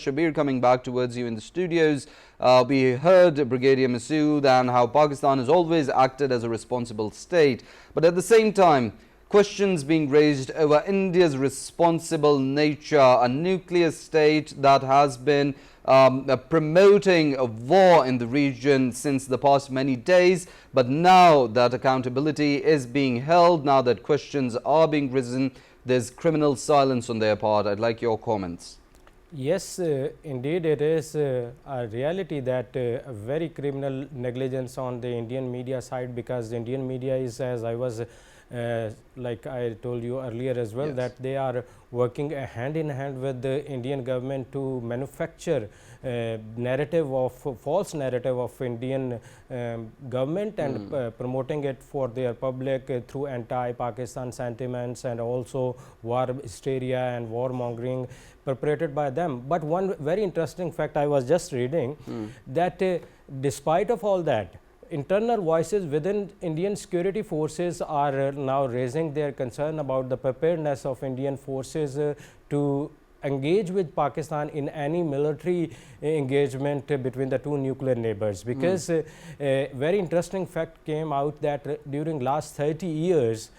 Shabbir, coming back towards you in the studios, we heard Brigadier Masood and how Pakistan has always acted as a responsible state. But at the same time, questions being raised over India's responsible nature, a nuclear state that has been promoting a war in the region since the past many days. But now that accountability is being held, now that questions are being risen, there's criminal silence on their part. I'd like your comments. Yes, indeed it is a reality that a very criminal negligence on the Indian media side, because the Indian media is, as I was like I told you earlier as well, yes, that they are working hand in hand with the Indian government to manufacture narrative of false narrative of Indian government and promoting it for their public through anti-Pakistan sentiments and also war hysteria and warmongering perpetrated by them. But one very interesting fact I was just reading, that despite of all that, internal voices within Indian security forces are now raising their concern about the preparedness of Indian forces to engage with Pakistan in any military engagement between the two nuclear neighbors, because a very interesting fact came out that during last 30 years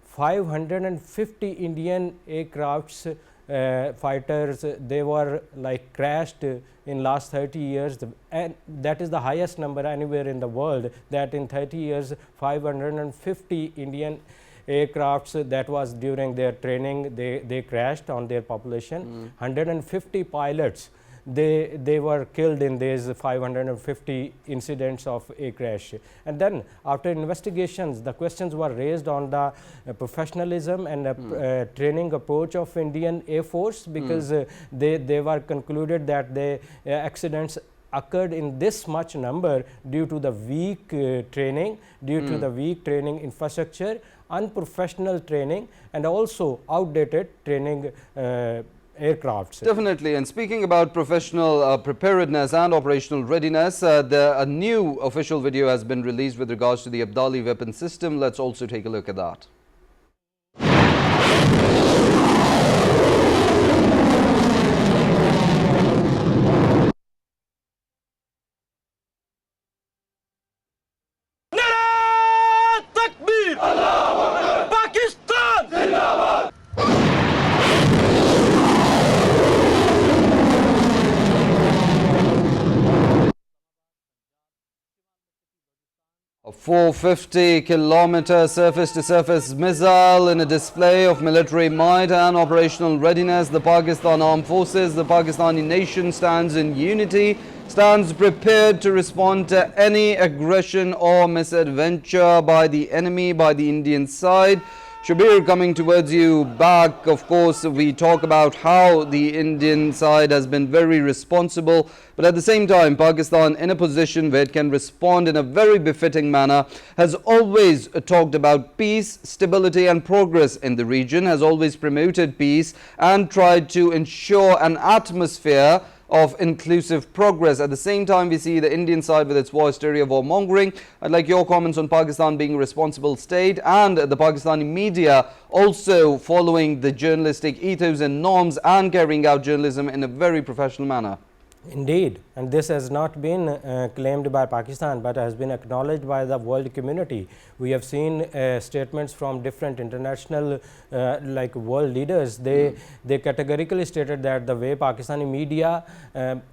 550 Indian aircrafts fighters, they were like crashed in last 30 years, and that is the highest number anywhere in the world, that in 30 years 550 Indian aircrafts that was during their training, they crashed on their population. 150 pilots, they were killed in these 550 incidents of air crash. And then after investigations, the questions were raised on the professionalism and training approach of Indian Air Force, because they were concluded that the accidents occurred in this much number due to the weak training, due to the weak training infrastructure, unprofessional training, and also outdated training aircrafts. Definitely. And speaking about professional preparedness and operational readiness, a new official video has been released with regards to the Abdali Weapon System. Let's also take a look at that. A 450-kilometer surface-to-surface missile in a display of military might and operational readiness. The Pakistan Armed Forces, the Pakistani nation stands in unity, stands prepared to respond to any aggression or misadventure by the enemy, by the Indian side. Shabbir, coming towards you back, of course, we talk about how the Indian side has been very responsible, but at the same time, Pakistan, in a position where it can respond in a very befitting manner, has always talked about peace, stability and progress in the region, has always promoted peace and tried to ensure an atmosphere of inclusive progress. At the same time, we see the Indian side with its war hysteria, warmongering. I'd like your comments on Pakistan being a responsible state and the Pakistani media also following the journalistic ethos and norms and carrying out journalism in a very professional manner. Indeed, and this has not been claimed by Pakistan, but has been acknowledged by the world community. We have seen statements from different international like world leaders. They categorically stated that the way Pakistani media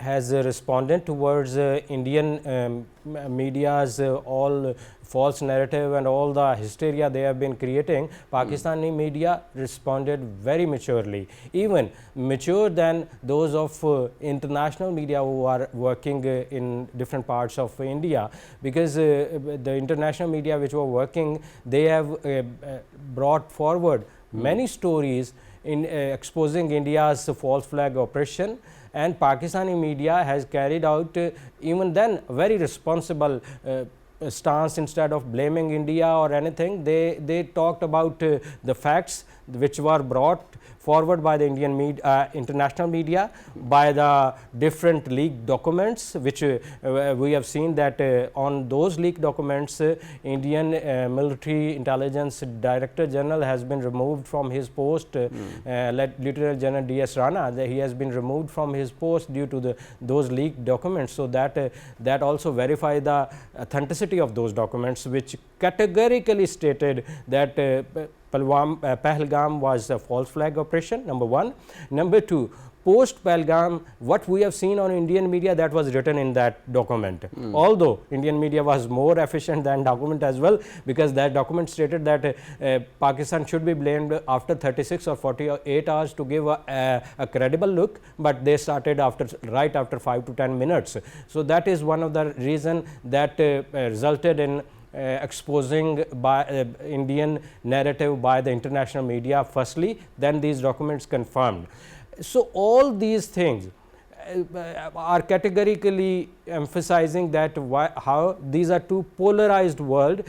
has responded towards Indian media's all false narrative and all the hysteria they have been creating, Pakistani media responded very maturely, even mature than those of international media who are working in different parts of India, because the international media which were working, they have brought forward many stories in exposing India's false flag oppression, and Pakistani media has carried out even then very responsible stance. Instead of blaming India or anything, they talked about the facts, which were brought forward by the Indian international media, by the different leaked documents, which we have seen that on those leaked documents, Indian military intelligence director general has been removed from his post. Lieutenant General D.S. Rana, he has been removed from his post due to those leaked documents. So that also verify the authenticity of those documents, which categorically stated that Pahalgam was a false flag operation, number one. Number two, post Pahalgam, what we have seen on Indian media, that was written in that document. Although Indian media was more efficient than document as well, because that document stated that Pakistan should be blamed after 36 or 48 hours to give a credible look, but they started right after 5 to 10 minutes. So that is one of the reason that resulted in exposing by Indian narrative by the international media firstly, then these documents confirmed. So all these things are categorically emphasizing that how these are two polarized worlds,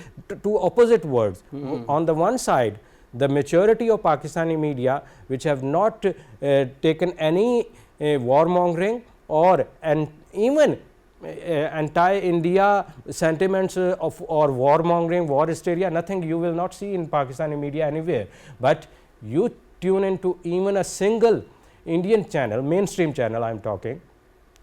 two opposite worlds. On the one side, the maturity of Pakistani media, which have not taken any warmongering or even anti-India sentiments or warmongering, war hysteria, nothing you will not see in Pakistani media anywhere. But you tune into even a single Indian channel, mainstream channel I am talking,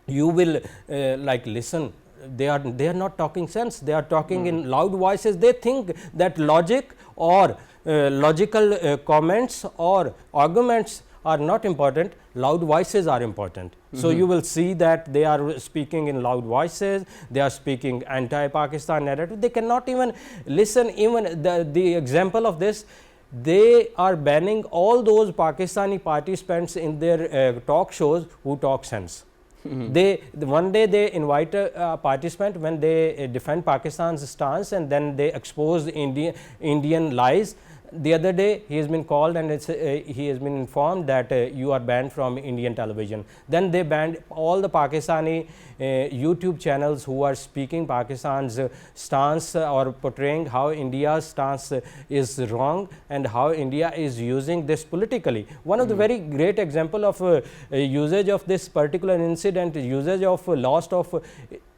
you will like listen. They are not talking sense. They are talking in loud voices. They think that logic or logical comments or arguments are not important. Loud voices are important. So you will see that they are speaking in loud voices. They are speaking anti-Pakistan narrative. They cannot even listen. Even the example of this, they are banning all those Pakistani participants in their talk shows who talk sense. One day they invite a participant when they defend Pakistan's stance, and then they expose Indian lies. The other day he has been called and he has been informed that you are banned from Indian television. Then they banned all the Pakistani YouTube channels who are speaking Pakistan's stance or portraying how India's stance is wrong and how India is using this politically. One of the very great example of usage of this particular incident, usage of loss of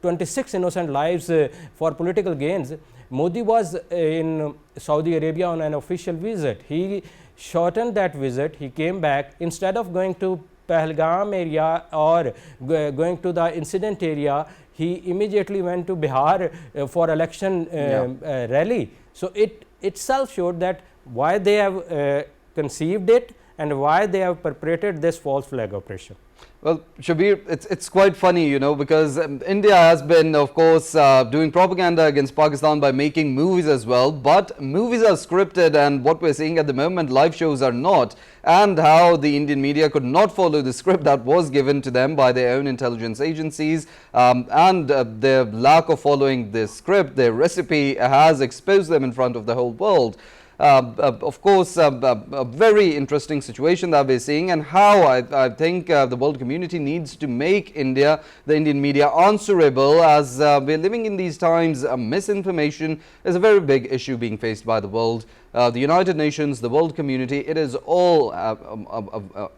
26 innocent lives for political gains. Modi was in Saudi Arabia on an official visit. He shortened that visit. He came back. Instead of going to Pahalgam area or going to the incident area, he immediately went to Bihar for election rally. So it itself showed that why they have conceived it and why they have perpetrated this false flag operation. Well, Shabbir, it's quite funny, you know, because India has been, of course, doing propaganda against Pakistan by making movies as well. But movies are scripted, and what we're seeing at the moment, live shows are not. And how the Indian media could not follow the script that was given to them by their own intelligence agencies, and their lack of following this script, their recipe, has exposed them in front of the whole world. Of course, a very interesting situation that we're seeing, and how I think the world community needs to make India, the Indian media, answerable, as we're living in these times. Misinformation is a very big issue being faced by the world. The United Nations, the world community, it is all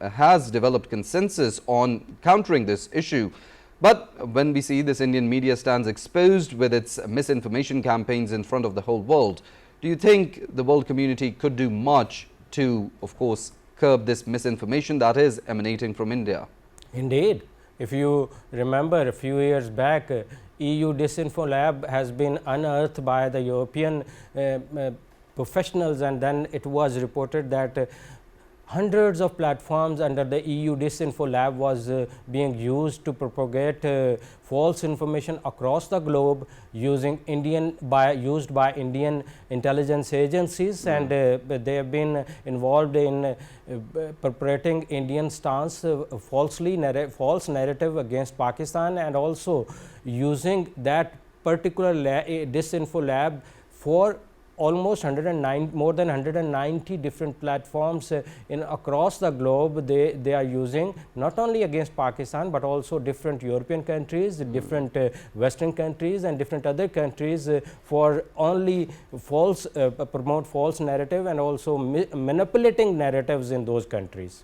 has developed consensus on countering this issue. But when we see this Indian media stands exposed with its misinformation campaigns in front of the whole world, do you think the world community could do much to, of course, curb this misinformation that is emanating from India? Indeed. If you remember, a few years back, EU Disinfo Lab has been unearthed by the European professionals, and then it was reported that hundreds of platforms under the EU Disinfo Lab was being used to propagate false information across the globe using used by Indian intelligence agencies, and they have been involved in perpetrating Indian stance, false narrative against Pakistan, and also using that particular Disinfo Lab for almost 109, more than 190 different platforms in across the globe. They are using not only against Pakistan, but also different European countries, different Western countries, and different other countries for only false promote false narrative and also manipulating narratives in those countries.